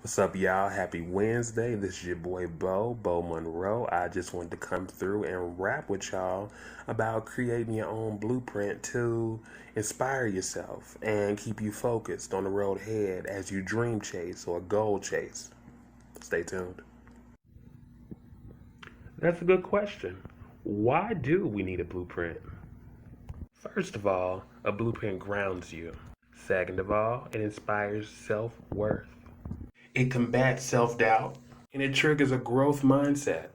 What's up, y'all? Happy Wednesday. This is your boy Beau Monroe. I just wanted to come through and rap with y'all about creating your own blueprint to inspire yourself and keep you focused on the road ahead as you dream chase or goal chase. Stay tuned. That's a good question. Why do we need a blueprint? First of all, a blueprint grounds you. Second of all, it inspires self worth. It combats self doubt and it triggers a growth mindset.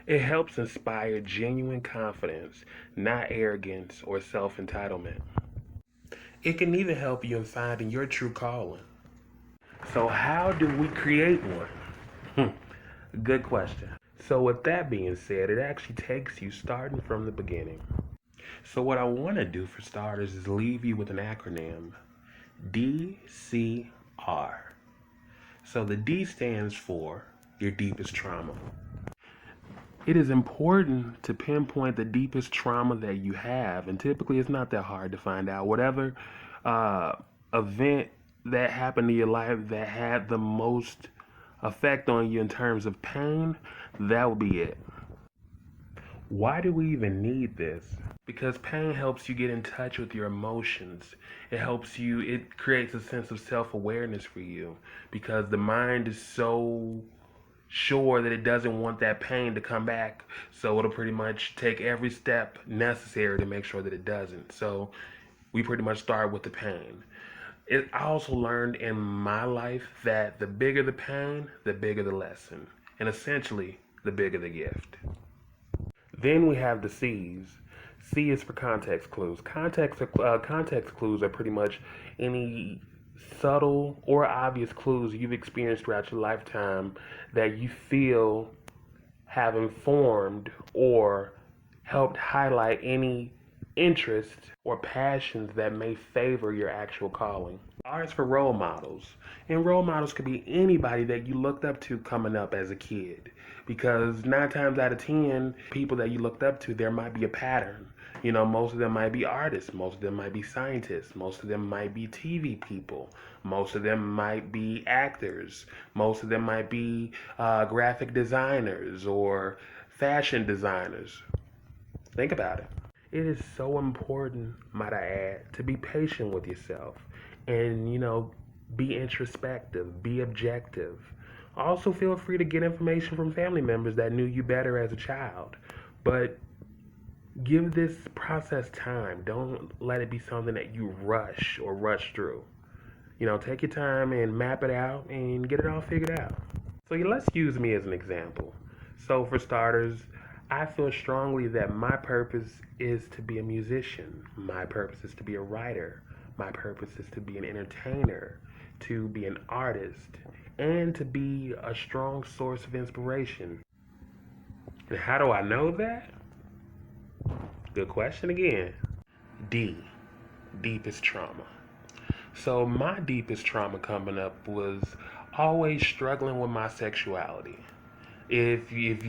It helps inspire genuine confidence, not arrogance or self entitlement. It can even help you in finding your true calling. So, how do we create one? Good question. So, with that being said, it actually takes you starting from the beginning. So, what I want to do for starters is leave you with an acronym DCR. So, the D stands for your deepest trauma. It is important to pinpoint the deepest trauma that you have, and typically it's not that hard to find out. Whatever uh, event that happened to your life that had the most effect on you in terms of pain, that would be it. Why do we even need this? Because pain helps you get in touch with your emotions. It creates a sense of self awareness for you because the mind is so sure that it doesn't want that pain to come back. So it'll pretty much take every step necessary to make sure that it doesn't. So we pretty much start with the pain. I also learned in my life that the bigger the pain, the bigger the lesson. And essentially, the bigger the gift. Then we have the C's. C is for context clues. Context clues are pretty much any subtle or obvious clues you've experienced throughout your lifetime that you feel have informed or helped highlight any interests or passions that may favor your actual calling. R is for role models. And role models could be anybody that you looked up to coming up as a kid. Because 9 times out of 10, people that you looked up to, there might be a pattern. Most of them might be artists, most of them might be scientists, most of them might be TV people, most of them might be actors, most of them might be graphic designers or fashion designers. Think about it. It is so important, might I add, to be patient with yourself and, be introspective, be objective. Also, feel free to get information from family members that knew you better as a child. But give this process time. Don't let it be something that you rush through. Take your time and map it out and get it all figured out. So let's use me as an example. So for starters, I feel strongly that my purpose is to be a musician. My purpose is to be a writer. My purpose is to be an entertainer, to be an artist, and to be a strong source of inspiration. And how do I know that? Good question again. D, deepest trauma. So my deepest trauma coming up was always struggling with my sexuality. If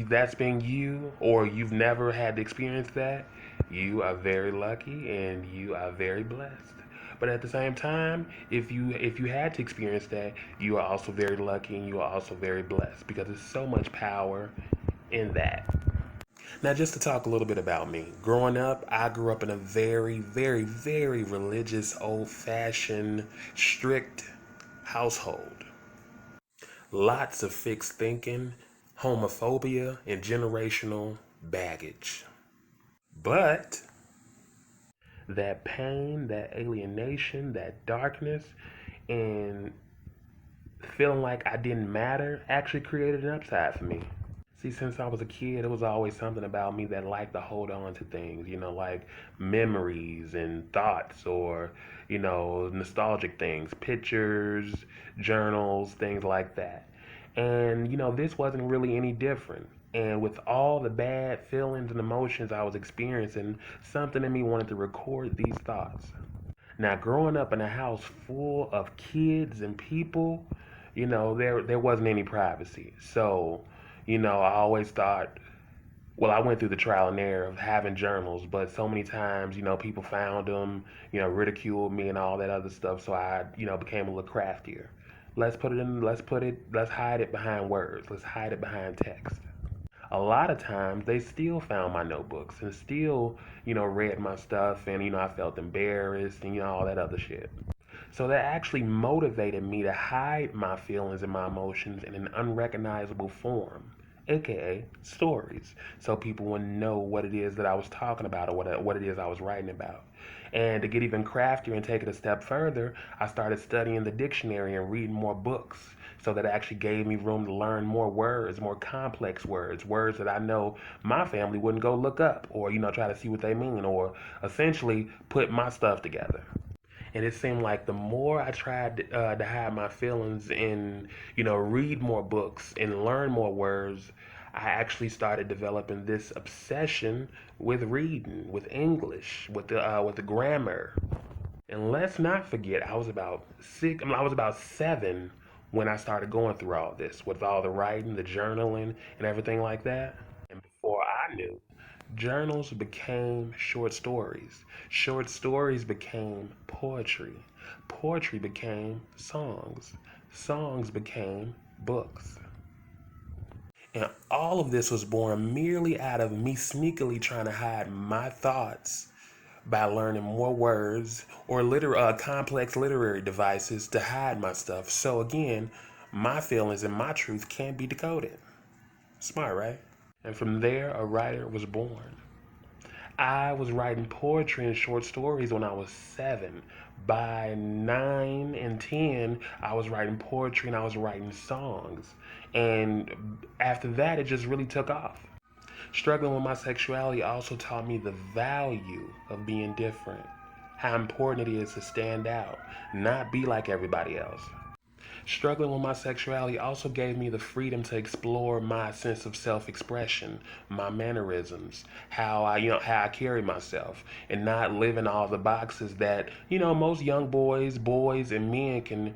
that's been you or you've never had to experience that, you are very lucky and you are very blessed. But at the same time, if you had to experience that, you are also very lucky and you are also very blessed because there's so much power in that. Now, just to talk a little bit about me. Growing up, I grew up in a very, very, very religious, old-fashioned, strict household. Lots of fixed thinking, homophobia, and generational baggage. But that pain, that alienation, that darkness, and feeling like I didn't matter actually created an upside for me. See, since I was a kid, it was always something about me that liked to hold on to things, like memories and thoughts or, nostalgic things, pictures, journals, things like that. And, this wasn't really any different. And with all the bad feelings and emotions I was experiencing, something in me wanted to record these thoughts. Now, growing up in a house full of kids and people, there wasn't any privacy. So, I always thought, well, I went through the trial and error of having journals, but so many times, people found them, ridiculed me and all that other stuff. So I, became a little craftier. Let's hide it behind words. Let's hide it behind text. A lot of times they still found my notebooks and still, read my stuff, and, I felt embarrassed and, all that other shit. So that actually motivated me to hide my feelings and my emotions in an unrecognizable form, aka stories, so people wouldn't know what it is that I was talking about or what it is I was writing about. And to get even craftier and take it a step further, I started studying the dictionary and reading more books. So that actually gave me room to learn more words, more complex words, words that I know my family wouldn't go look up or, try to see what they mean or essentially put my stuff together. And it seemed like the more I tried to hide my feelings and, read more books and learn more words, I actually started developing this obsession with reading, with English, with the grammar. And let's not forget, I was about 7 when I started going through all this, with all the writing, the journaling, and everything like that. And before I knew, journals became short stories. Short stories became poetry. Poetry became songs. Songs became books. And all of this was born merely out of me sneakily trying to hide my thoughts by learning more words or complex literary devices to hide my stuff. So again, my feelings and my truth can't be decoded. Smart, right? And from there, a writer was born. I was writing poetry and short stories when I was 7. By 9 and 10, I was writing poetry and I was writing songs. And after that, it just really took off. Struggling with my sexuality also taught me the value of being different, how important it is to stand out, not be like everybody else. Struggling with my sexuality also gave me the freedom to explore my sense of self-expression, my mannerisms, how I carry myself, and not live in all the boxes that, most young boys and men can,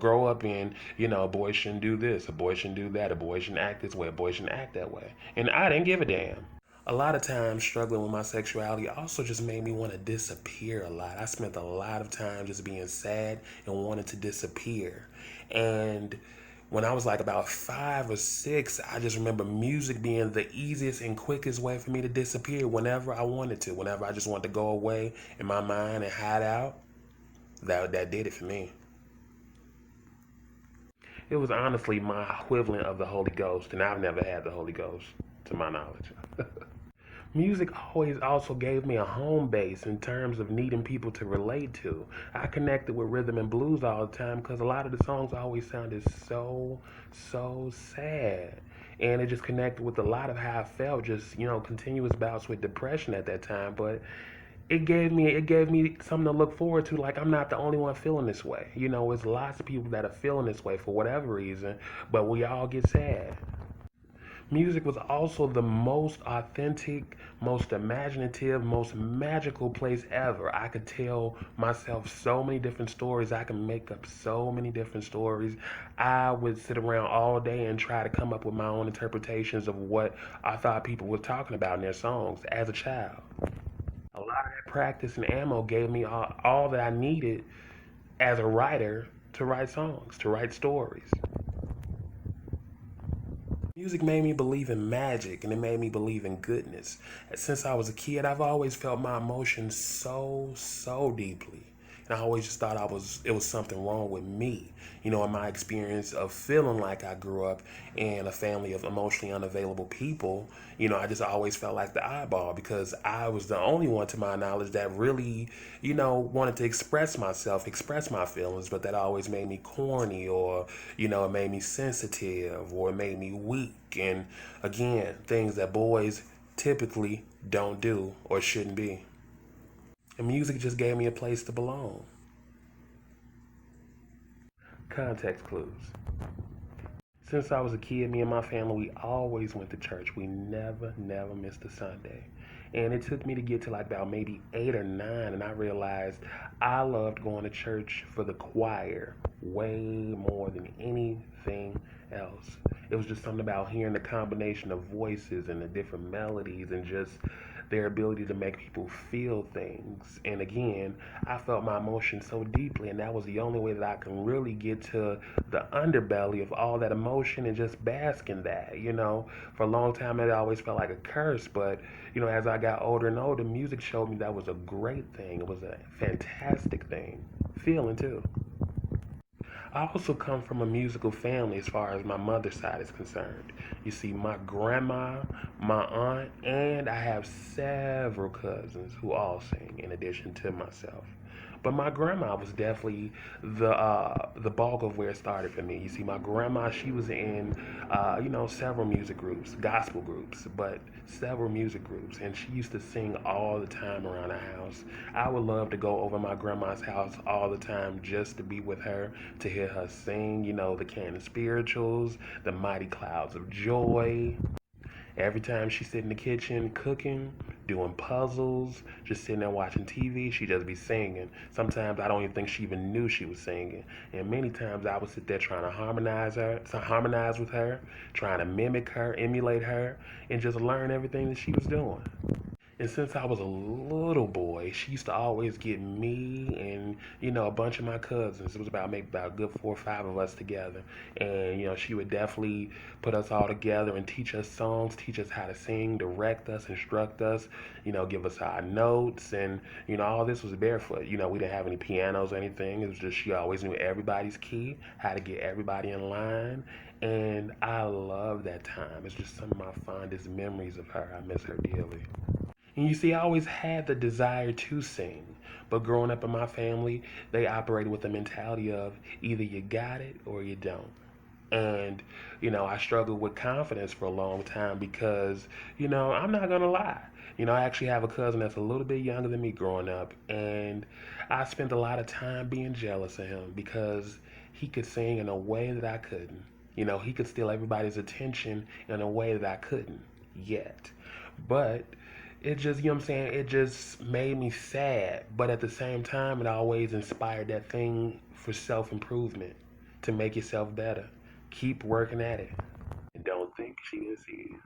grow up in. A boy shouldn't do this, a boy shouldn't do that, a boy shouldn't act this way, a boy shouldn't act that way. And I didn't give a damn. A lot of times struggling with my sexuality also just made me want to disappear a lot. I spent a lot of time just being sad and wanted to disappear. And when I was like about 5 or 6, I just remember music being the easiest and quickest way for me to disappear whenever I wanted to. Whenever I just wanted to go away in my mind and hide out, that did it for me. It was honestly my equivalent of the Holy Ghost, and I've never had the Holy Ghost to my knowledge. Music always also gave me a home base in terms of needing people to relate to. I connected with rhythm and blues all the time because a lot of the songs always sounded so sad. And it just connected with a lot of how I felt, just, continuous bouts with depression at that time. But it gave me something to look forward to. Like, I'm not the only one feeling this way. It's lots of people that are feeling this way for whatever reason, but we all get sad. Music was also the most authentic, most imaginative, most magical place ever. I could tell myself so many different stories. I could make up so many different stories. I would sit around all day and try to come up with my own interpretations of what I thought people were talking about in their songs as a child. A lot of that practice and ammo gave me all that I needed as a writer to write songs, to write stories. Music made me believe in magic and it made me believe in goodness. Since I was a kid, I've always felt my emotions so deeply. And I always just thought it was something wrong with me. In my experience of feeling like I grew up in a family of emotionally unavailable people, I just always felt like the eyeball because I was the only one to my knowledge that really, wanted to express myself, express my feelings, but that always made me corny or, it made me sensitive or it made me weak. And again, things that boys typically don't do or shouldn't be. And music just gave me a place to belong. Context clues. Since I was a kid, me and my family, we always went to church. We never missed a Sunday. And it took me to get to like about maybe 8 or 9, and I realized I loved going to church for the choir way more than anything else. It was just something about hearing the combination of voices and the different melodies and just their ability to make people feel things. And again, I felt my emotions so deeply, and that was the only way that I can really get to the underbelly of all that emotion and just bask in that. For a long time, it always felt like a curse, but as I got older and older, music showed me that was a great thing. It was a fantastic thing. Feeling too. I also come from a musical family as far as my mother's side is concerned. You see, my grandma, my aunt, and I have several cousins who all sing in addition to myself. But my grandma was definitely the bulk of where it started for me. You see, my grandma, she was in several music groups, gospel groups, but several music groups, and she used to sing all the time around the house. I would love to go over my grandma's house all the time just to be with her, to hear her sing, the Canon spirituals, the Mighty Clouds of Joy. Every time she sit in the kitchen cooking, doing puzzles, just sitting there watching TV, she just be singing. Sometimes I don't even think she even knew she was singing. And many times I would sit there trying to harmonize with her, trying to mimic her, emulate her, and just learn everything that she was doing. And since I was a little boy, she used to always get me and, a bunch of my cousins. It was about maybe about a good 4 or 5 of us together. And, she would definitely put us all together and teach us songs, teach us how to sing, direct us, instruct us, give us our notes. And, all this was barefoot. We didn't have any pianos or anything. It was just she always knew everybody's key, how to get everybody in line. And I love that time. It's just some of my fondest memories of her. I miss her dearly. And you see, I always had the desire to sing, but growing up in my family, they operated with the mentality of either you got it or you don't. And, I struggled with confidence for a long time because, I'm not going to lie. I actually have a cousin that's a little bit younger than me growing up, and I spent a lot of time being jealous of him because he could sing in a way that I couldn't. He could steal everybody's attention in a way that I couldn't yet. But it just, what I'm saying, it just made me sad. But at the same time, it always inspired that thing for self improvement, to make yourself better. Keep working at it. And don't think she didn't see you.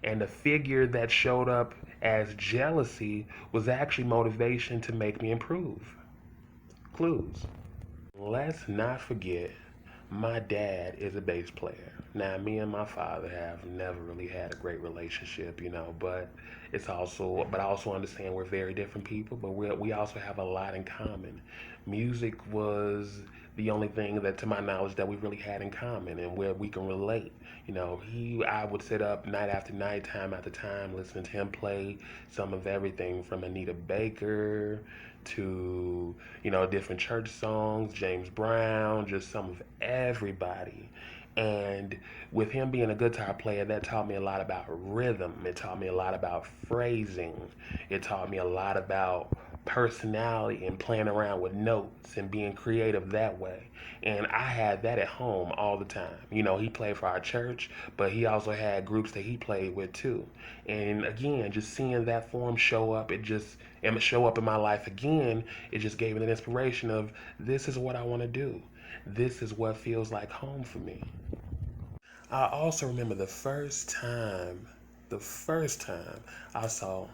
And the figure that showed up as jealousy was actually motivation to make me improve. Clues. Let's not forget, my dad is a bass player. Now, me and my father have never really had a great relationship, but I also understand we're very different people, but we also have a lot in common. Music was the only thing that, to my knowledge, that we really had in common and where we can relate. I would sit up night after night, time after time, listening to him play some of everything from Anita Baker to different church songs, James Brown, just some of everybody. And with him being a guitar player, that taught me a lot about rhythm. It taught me a lot about phrasing. It taught me a lot about personality and playing around with notes and being creative that way. And I had that at home all the time. He played for our church, but he also had groups that he played with too. And again, just seeing that form show up, and show up in my life again, it just gave me an inspiration of this is what I want to do. This is what feels like home for me. I also remember the first time I saw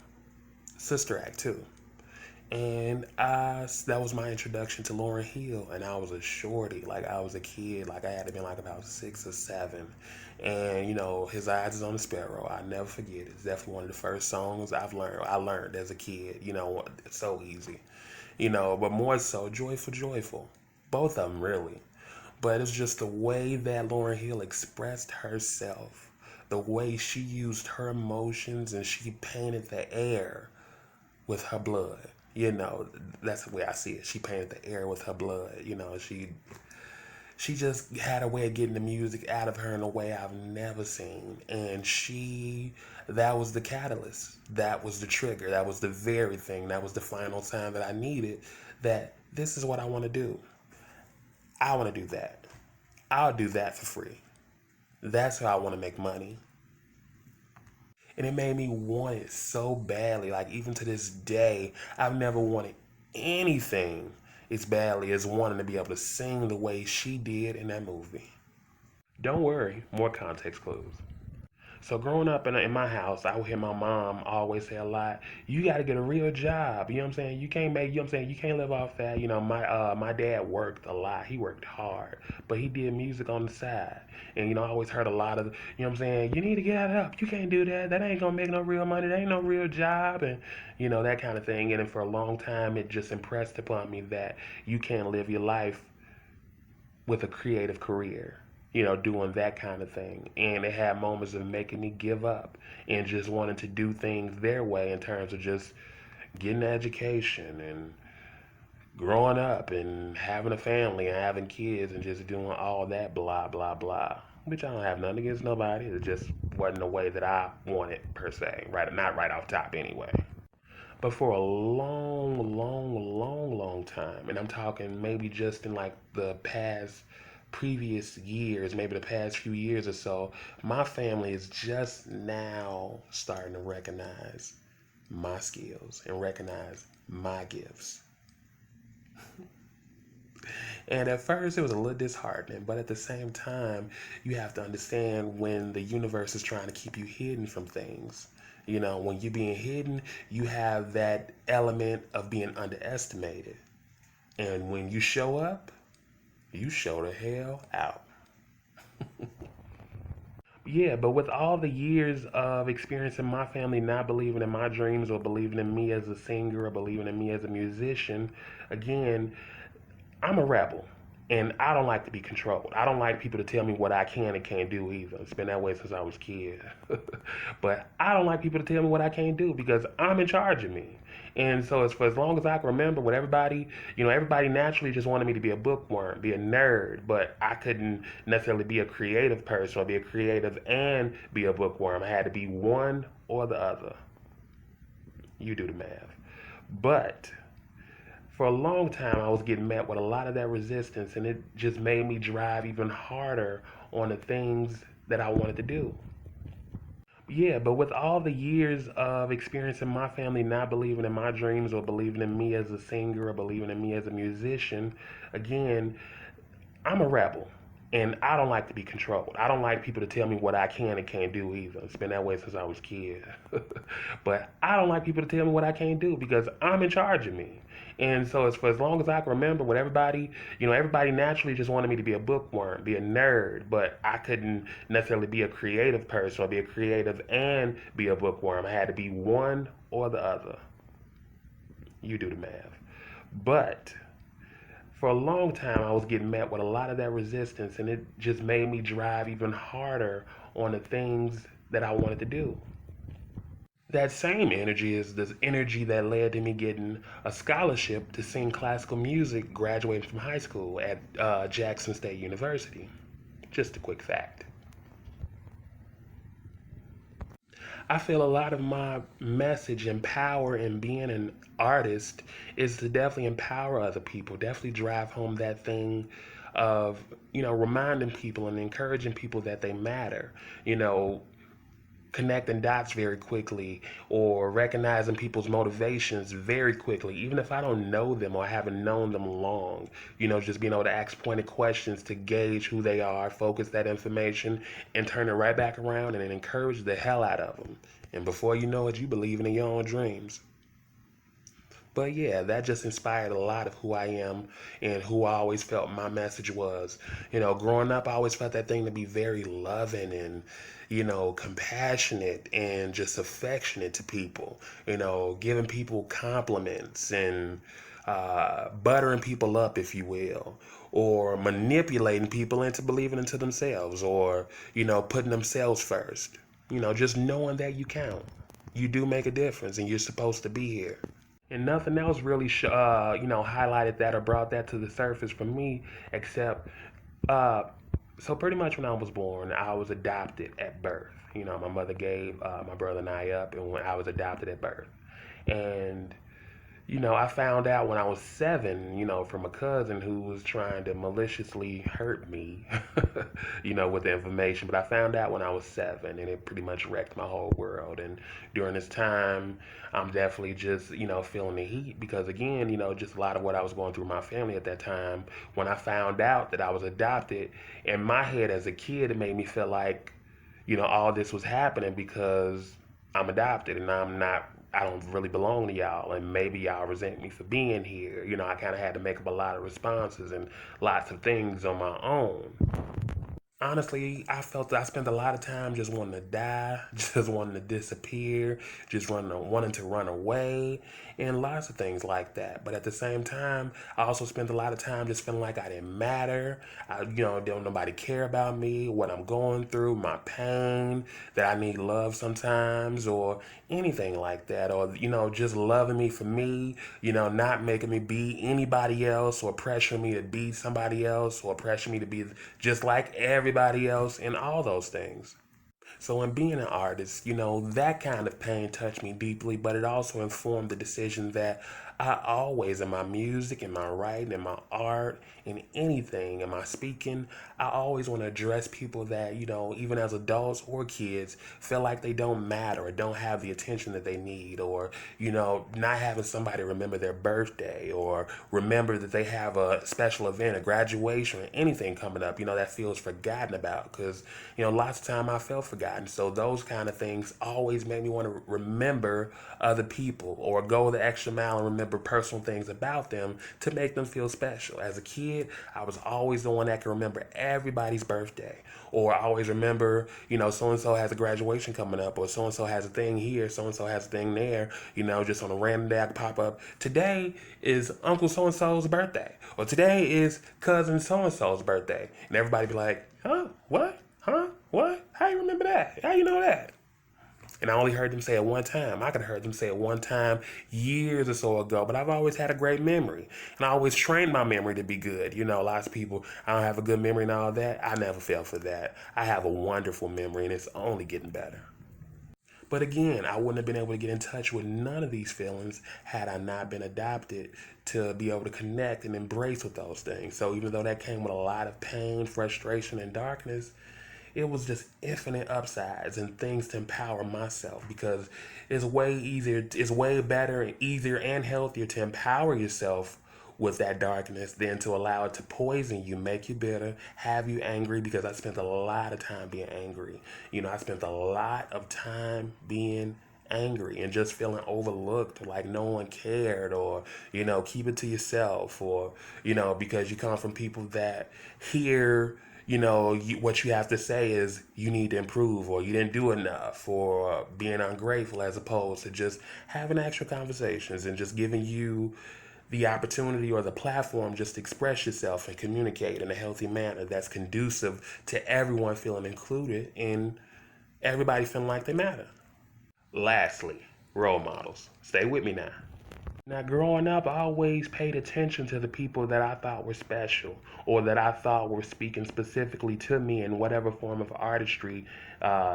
Sister Act 2. And that was my introduction to Lauryn Hill, and I was a shorty, like I was a kid, like I had to be like about 6 or 7, and His Eyes is on the Sparrow. I never forget it. It's definitely one of the first songs I learned as a kid. It's so easy, but more so Joyful Joyful, both of them really. But it's just the way that Lauryn Hill expressed herself, the way she used her emotions, and she painted the air with her blood. That's the way I see it. She painted the air with her blood. She just had a way of getting the music out of her in a way I've never seen. And that was the catalyst. That was the trigger. That was the very thing. That was the final sign that I needed, that this is what I want to do. I want to do that. I'll do that for free. That's how I want to make money. And it made me want it so badly. Like, even to this day, I've never wanted anything as badly as wanting to be able to sing the way she did in that movie. Don't worry, more context clues. So growing up in my house, I would hear my mom always say a lot, you got to get a real job. You know what I'm saying? You can't make, you know what I'm saying? You can't live off that. You know, my dad worked a lot. He worked hard, but he did music on the side. And, you know, I always heard a lot of, you know what I'm saying? You need to get it up. You can't do that. That ain't going to make no real money. That ain't no real job. And, you know, that kind of thing. And then for a long time, it just impressed upon me that you can't live your life with a creative career, you know, doing that kind of thing. And it had moments of making me give up and just wanting to do things their way in terms of just getting an education and growing up and having a family and having kids and just doing all that blah, blah, blah. Which I don't have nothing against nobody. It just wasn't the way that I wanted per se. Right, not right off top anyway. But for a long, long, long, long time, and I'm talking maybe just in like the past previous years, maybe the past few years or so, my family is just now starting to recognize my skills and recognize my gifts. And at first, it was a little disheartening, but at the same time, you have to understand when the universe is trying to keep you hidden from things. You know, when you're being hidden, you have that element of being underestimated. And when you show up, you show the hell out. Yeah, but with all the years of experiencing my family not believing in my dreams or believing in me as a singer or believing in me as a musician, again, I'm a rebel, and I don't like to be controlled. I don't like people to tell me what I can and can't do either. It's been that way since I was a kid. But I don't like people to tell me what I can't do because I'm in charge of me. And so for as long as I can remember, what everybody, you know, everybody naturally just wanted me to be a bookworm, be a nerd, but I couldn't necessarily be a creative person or be a creative and be a bookworm. I had to be one or the other. You do the math. But for a long time, I was getting met with a lot of that resistance, and it just made me drive even harder on the things that I wanted to do. Yeah, but with all the years of experiencing my family not believing in my dreams or believing in me as a singer or believing in me as a musician, again, I'm a rebel. And I don't like to be controlled. I don't like people to tell me what I can and can't do either. It's been that way since I was a kid. But I don't like people to tell me what I can't do because I'm in charge of me. And so it's for as long as I can remember what everybody, you know, everybody naturally just wanted me to be a bookworm, be a nerd, but I couldn't necessarily be a creative person or be a creative and be a bookworm. I had to be one or the other. You do the math. But for a long time, I was getting met with a lot of that resistance, and it just made me drive even harder on the things that I wanted to do. That same energy is the energy that led to me getting a scholarship to sing classical music graduating from high school at Jackson State University. Just a quick fact. I feel a lot of my message and power in being an artist is to definitely empower other people, definitely drive home that thing of, you know, reminding people and encouraging people that they matter, you know, connecting dots very quickly or recognizing people's motivations very quickly, even if I don't know them or haven't known them long. You know, just being able to ask pointed questions to gauge who they are, focus that information, and turn it right back around and then encourage the hell out of them. And before you know it, you believing in your own dreams. But yeah, that just inspired a lot of who I am and who I always felt my message was. You know, growing up, I always felt that thing to be very loving and, you know, compassionate and just affectionate to people. You know, giving people compliments and buttering people up, if you will, or manipulating people into believing into themselves or, you know, putting themselves first. You know, just knowing that you count. You do make a difference and you're supposed to be here. And nothing else really, you know, highlighted that or brought that to the surface for me, except, uh, so pretty much when I was born, I was adopted at birth. You know, my mother gave my brother and I up, and when I was adopted at birth. And you know, I found out when I was 7, you know, from a cousin who was trying to maliciously hurt me, you know, with the information. But I found out when I was 7, and it pretty much wrecked my whole world. And during this time, I'm definitely just, you know, feeling the heat because, again, you know, just a lot of what I was going through in my family at that time. When I found out that I was adopted, in my head as a kid, it made me feel like, all this was happening because I'm adopted and I don't really belong to y'all, and maybe y'all resent me for being here. I kind of had to make up a lot of responses and lots of things on my own. Honestly, I felt that I spent a lot of time just wanting to die, just wanting to disappear, just wanting to run away, and lots of things like that. But at the same time, I also spent a lot of time just feeling like I didn't matter. Don't nobody care about me, what I'm going through, my pain, that I need love sometimes, or anything like that, or just loving me for me, not making me be anybody else, or pressure me to be somebody else, or pressure me to be just like everybody else, and all those things. So, in being an artist, that kind of pain touched me deeply, but it also informed the decision that I always, in my music, in my writing, in my art, in anything, in my speaking, I always want to address people that, even as adults or kids, feel like they don't matter or don't have the attention that they need, or, not having somebody remember their birthday or remember that they have a special event, a graduation, or anything coming up, that feels forgotten about. Because, lots of time I felt forgotten. So those kind of things always make me want to remember other people or go the extra mile and remember personal things about them to make them feel special. As a kid, I was always the one that could remember everybody's birthday, or I always remember, so and so has a graduation coming up, or so and so has a thing here, so and so has a thing there, just on a random day I could pop up. Today is Uncle so and so's birthday, or today is cousin so and so's birthday. And everybody be like, huh? What? Huh? What? How you remember that? How you know that? And I only heard them say it one time. I could have heard them say it one time years or so ago, but I've always had a great memory. And I always trained my memory to be good. Lots of people, I don't have a good memory and all that. I never fell for that. I have a wonderful memory and it's only getting better. But again, I wouldn't have been able to get in touch with none of these feelings had I not been adopted to be able to connect and embrace with those things. So even though that came with a lot of pain, frustration, and darkness, it was just infinite upsides and things to empower myself, because it's way better and easier and healthier to empower yourself with that darkness than to allow it to poison you, make you bitter, have you angry. Because I spent a lot of time being angry. I spent a lot of time being angry and just feeling overlooked, like no one cared, or keep it to yourself, or because you come from people that hear what you have to say is you need to improve, or you didn't do enough, or being ungrateful, as opposed to just having actual conversations and just giving you the opportunity or the platform just to express yourself and communicate in a healthy manner that's conducive to everyone feeling included and everybody feeling like they matter. Lastly, role models. Stay with me now. Now, growing up, I always paid attention to the people that I thought were special, or that I thought were speaking specifically to me in whatever form of artistry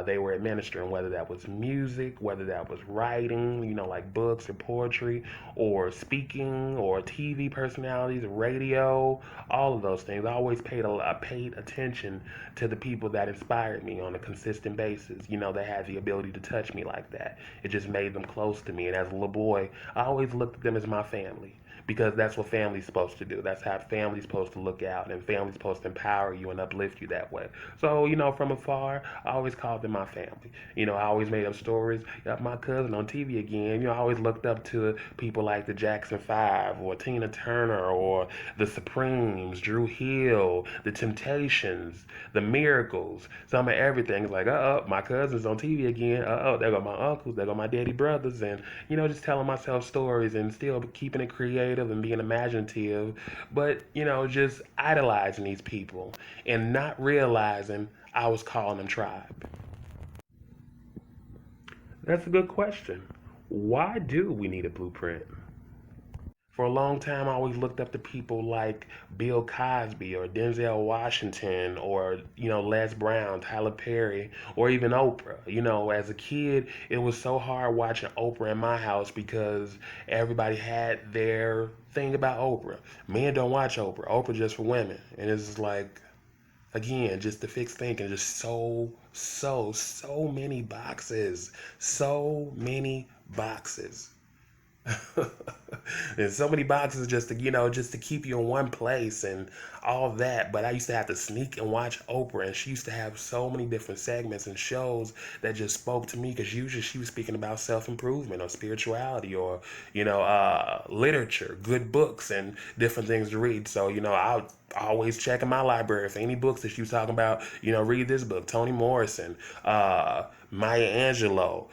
they were administering, whether that was music, whether that was writing, like books or poetry, or speaking, or TV personalities, radio, all of those things. I paid attention to the people that inspired me on a consistent basis. They had the ability to touch me like that. It just made them close to me. And as a little boy, I always looked at them as my family, because that's what family's supposed to do. That's how family's supposed to look out, and family's supposed to empower you and uplift you that way. So, from afar, I always called them my family. I always made up stories. Got my cousin on TV again. I always looked up to people like the Jackson 5, or Tina Turner, or the Supremes, Drew Hill, the Temptations, the Miracles, some of everything. It's like, my cousin's on TV again. There go my uncles, there go my daddy brothers, and just telling myself stories and still keeping it creative and being imaginative, but just idolizing these people and not realizing I was calling them tribe. That's a good question. Why do we need a blueprint? For a long time, I always looked up to people like Bill Cosby or Denzel Washington, or, Les Brown, Tyler Perry, or even Oprah. As a kid, it was so hard watching Oprah in my house because everybody had their thing about Oprah. Men don't watch Oprah. Oprah just for women. And it's just like, again, just the fixed thinking, just so many boxes. So many boxes. And so many boxes just to, just to keep you in one place and all that. But I used to have to sneak and watch Oprah, and she used to have so many different segments and shows that just spoke to me, because usually she was speaking about self-improvement or spirituality or, literature, good books and different things to read. So, I always check in my library for any books that she was talking about. Read this book, Toni Morrison, Maya Angelou,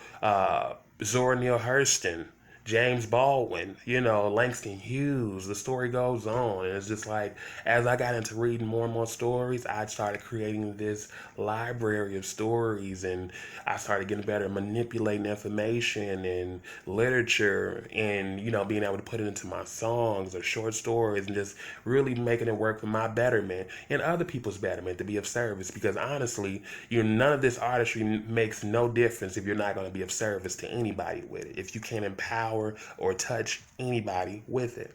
Zora Neale Hurston, James Baldwin, Langston Hughes. The story goes on. And it's just like, as I got into reading more and more stories, I started creating this library of stories, and I started getting better at manipulating information and literature, and, being able to put it into my songs or short stories, and just really making it work for my betterment and other people's betterment, to be of service. Because honestly, none of this artistry makes no difference if you're not going to be of service to anybody with it, if you can't empower or touch anybody with it.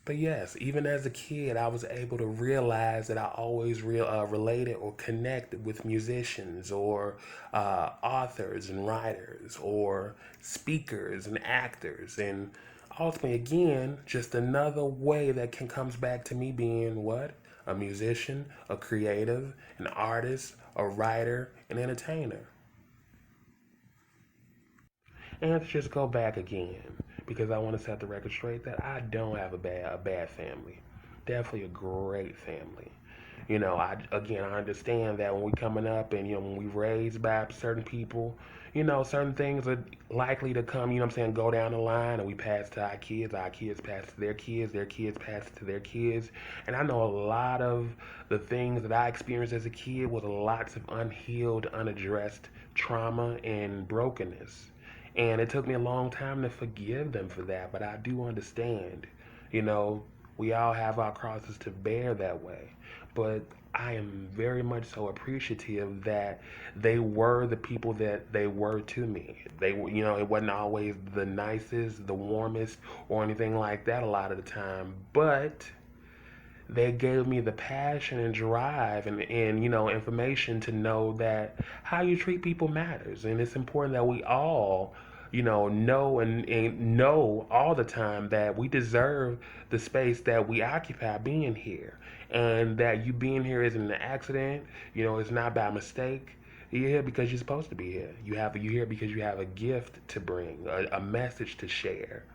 But yes, even as a kid, I was able to realize that I always related or connected with musicians or authors and writers or speakers and actors. And ultimately, again, just another way that comes back to me being what? A musician, a creative, an artist, a writer, an entertainer. And to just go back again, because I want to set the record straight that I don't have a bad family. Definitely a great family. I understand that when we coming up and when we raised by certain people, certain things are likely to come, go down the line, and we pass to our kids pass to their kids pass to their kids. And I know a lot of the things that I experienced as a kid was lots of unhealed, unaddressed trauma and brokenness. And it took me a long time to forgive them for that, but I do understand. You know, we all have our crosses to bear that way. But I am very much so appreciative that they were the people that they were to me. They were, it wasn't always the nicest, the warmest, or anything like that a lot of the time, but they gave me the passion and drive and information to know that how you treat people matters, and it's important that we all know and know all the time that we deserve the space that we occupy being here, and that you being here isn't an accident. It's not by mistake. You're here because you're supposed to be here. You're here because you have a gift to bring, a message to share.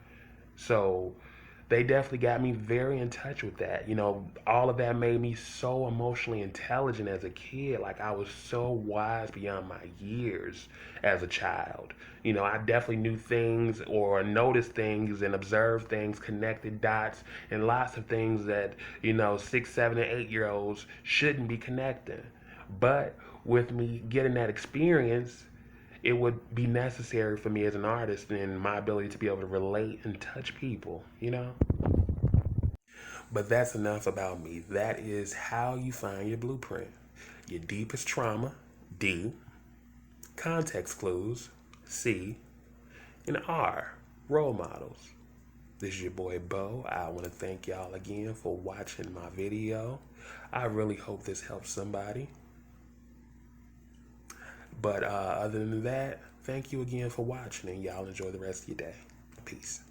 So they definitely got me very in touch with that. All of that made me so emotionally intelligent as a kid. Like, I was so wise beyond my years as a child. I definitely knew things or noticed things and observed things, connected dots, and lots of things that, 6, 7, and 8 year olds shouldn't be connecting. But with me getting that experience, it would be necessary for me as an artist and my ability to be able to relate and touch people. But that's enough about me. That is how you find your blueprint. Your deepest trauma, D. Context clues, C. And R. Role models. This is your boy Beau. I want to thank y'all again for watching my video. I really hope this helps somebody. But other than that, thank you again for watching, and y'all enjoy the rest of your day. Peace.